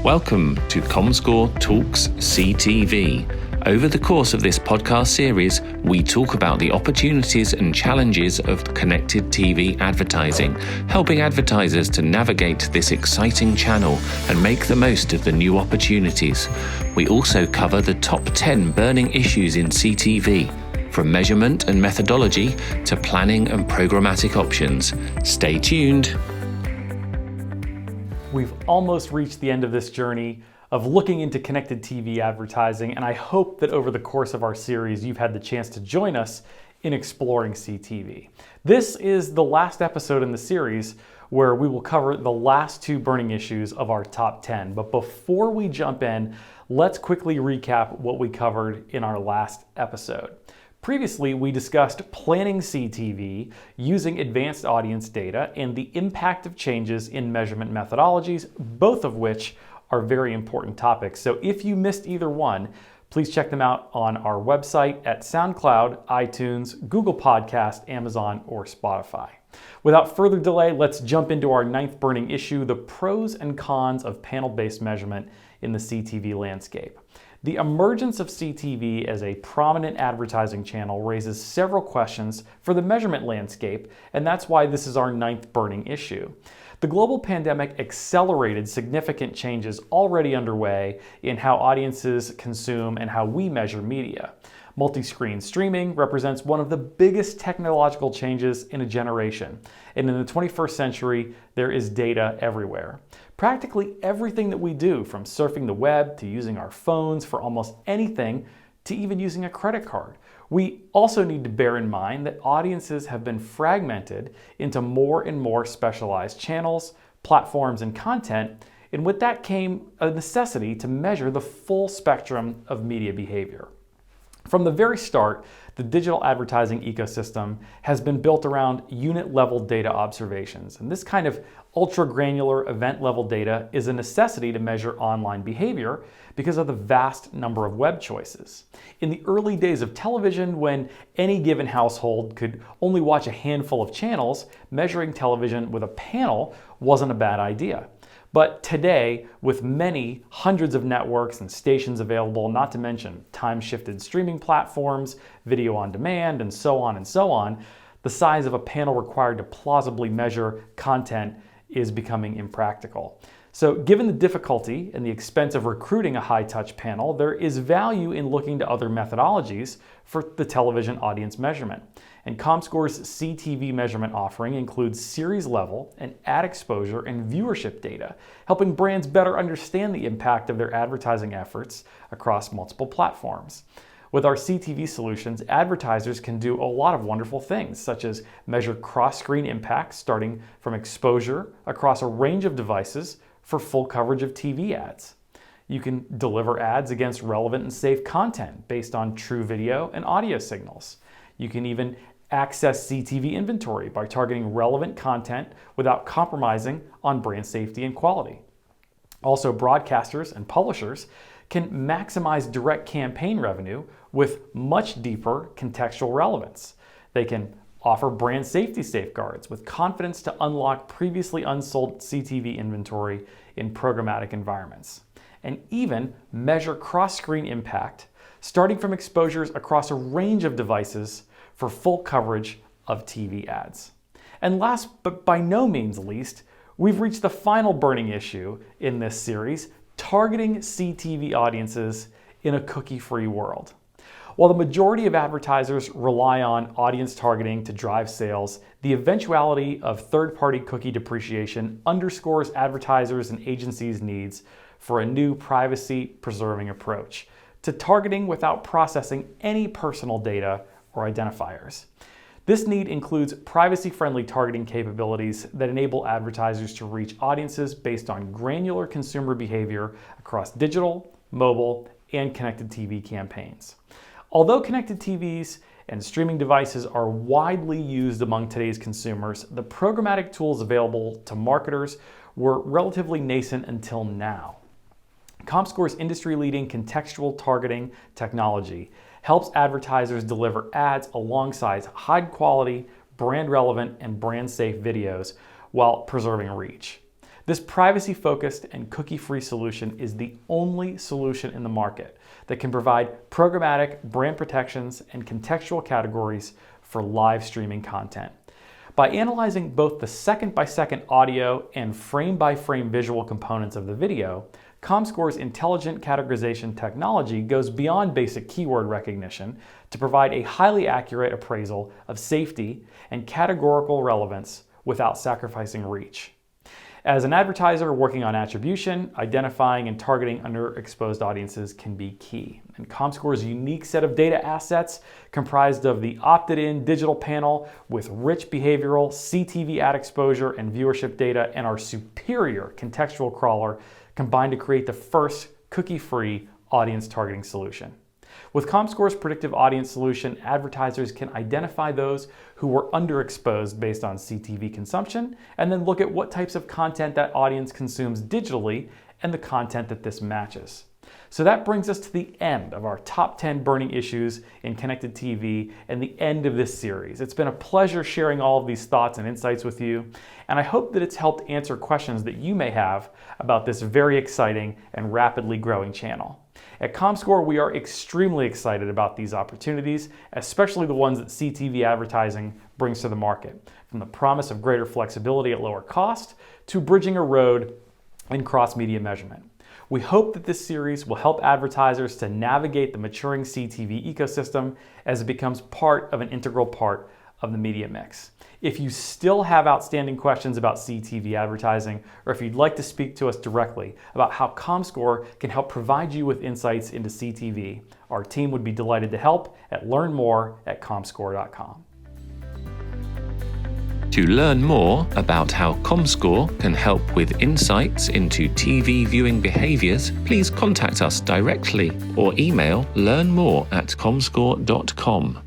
Welcome to Comscore Talks CTV. Over the course of this podcast series, we talk about the opportunities and challenges of connected TV advertising, helping advertisers to navigate this exciting channel and make the most of the new opportunities. We also cover the top 10 burning issues in CTV, from measurement and methodology to planning and programmatic options. Stay tuned. We've almost reached the end of this journey of looking into connected TV advertising, and I hope that over the course of our series, you've had the chance to join us in exploring CTV. This is the last episode in the series where we will cover the last two burning issues of our top 10. But before we jump in, let's quickly recap what we covered in our last episode. Previously, we discussed planning CTV using advanced audience data and the impact of changes in measurement methodologies, both of which are very important topics. So if you missed either one, please check them out on our website at SoundCloud, iTunes, Google Podcast, Amazon, or Spotify. Without further delay, let's jump into our ninth burning issue, the pros and cons of panel-based measurement in the CTV landscape. The emergence of CTV as a prominent advertising channel raises several questions for the measurement landscape, and that's why this is our ninth burning issue. The global pandemic accelerated significant changes already underway in how audiences consume and how we measure media. Multi-screen streaming represents one of the biggest technological changes in a generation, and in the 21st century, there is data everywhere. Practically everything that we do, from surfing the web to using our phones for almost anything to even using a credit card. We also need to bear in mind that audiences have been fragmented into more and more specialized channels, platforms, and content, and with that came a necessity to measure the full spectrum of media behavior. From the very start, the digital advertising ecosystem has been built around unit-level data observations. And this kind of ultra-granular event-level data is a necessity to measure online behavior because of the vast number of web choices. In the early days of television, when any given household could only watch a handful of channels, measuring television with a panel wasn't a bad idea. But today, with many hundreds of networks and stations available, not to mention time-shifted streaming platforms, video on demand, and so on, the size of a panel required to plausibly measure content is becoming impractical. So given the difficulty and the expense of recruiting a high-touch panel, there is value in looking to other methodologies for the television audience measurement. And Comscore's CTV measurement offering includes series-level and ad exposure and viewership data, helping brands better understand the impact of their advertising efforts across multiple platforms. With our CTV solutions, advertisers can do a lot of wonderful things, such as measure cross-screen impacts starting from exposure across a range of devices for full coverage of TV ads. You can deliver ads against relevant and safe content based on true video and audio signals. You can even access CTV inventory by targeting relevant content without compromising on brand safety and quality. Also, broadcasters and publishers can maximize direct campaign revenue with much deeper contextual relevance. They can offer brand safety safeguards with confidence to unlock previously unsold CTV inventory in programmatic environments, and even measure cross-screen impact starting from exposures across a range of devices for full coverage of TV ads. And last but by no means least, we've reached the final burning issue in this series, targeting CTV audiences in a cookie-free world. While the majority of advertisers rely on audience targeting to drive sales, the eventuality of third-party cookie deprecation underscores advertisers' and agencies' needs for a new privacy-preserving approach to targeting without processing any personal data or identifiers. This need includes privacy-friendly targeting capabilities that enable advertisers to reach audiences based on granular consumer behavior across digital, mobile, and connected TV campaigns. Although connected TVs and streaming devices are widely used among today's consumers, the programmatic tools available to marketers were relatively nascent until now. Comscore's industry-leading contextual targeting technology helps advertisers deliver ads alongside high-quality, brand-relevant, and brand-safe videos while preserving reach. This privacy-focused and cookie-free solution is the only solution in the market that can provide programmatic brand protections and contextual categories for live streaming content. By analyzing both the second-by-second audio and frame-by-frame visual components of the video, Comscore's intelligent categorization technology goes beyond basic keyword recognition to provide a highly accurate appraisal of safety and categorical relevance without sacrificing reach. As an advertiser working on attribution, identifying and targeting underexposed audiences can be key. And Comscore's unique set of data assets, comprised of the opted-in digital panel with rich behavioral CTV ad exposure and viewership data, and our superior contextual crawler, combined to create the first cookie-free audience targeting solution. With Comscore's predictive audience solution, advertisers can identify those who were underexposed based on CTV consumption, and then look at what types of content that audience consumes digitally and the content that this matches. So that brings us to the end of our top 10 burning issues in connected TV and the end of this series. It's been a pleasure sharing all of these thoughts and insights with you, and I hope that it's helped answer questions that you may have about this very exciting and rapidly growing channel. At Comscore, we are extremely excited about these opportunities, especially the ones that CTV advertising brings to the market, from the promise of greater flexibility at lower cost to bridging a road in cross-media measurement. We hope that this series will help advertisers to navigate the maturing CTV ecosystem as it becomes part of an integral part of the media mix. If you still have outstanding questions about CTV advertising, or if you'd like to speak to us directly about how Comscore can help provide you with insights into CTV, our team would be delighted to help at learnmore@comscore.com. To learn more about how Comscore can help with insights into TV viewing behaviors, please contact us directly or email learnmore@comscore.com.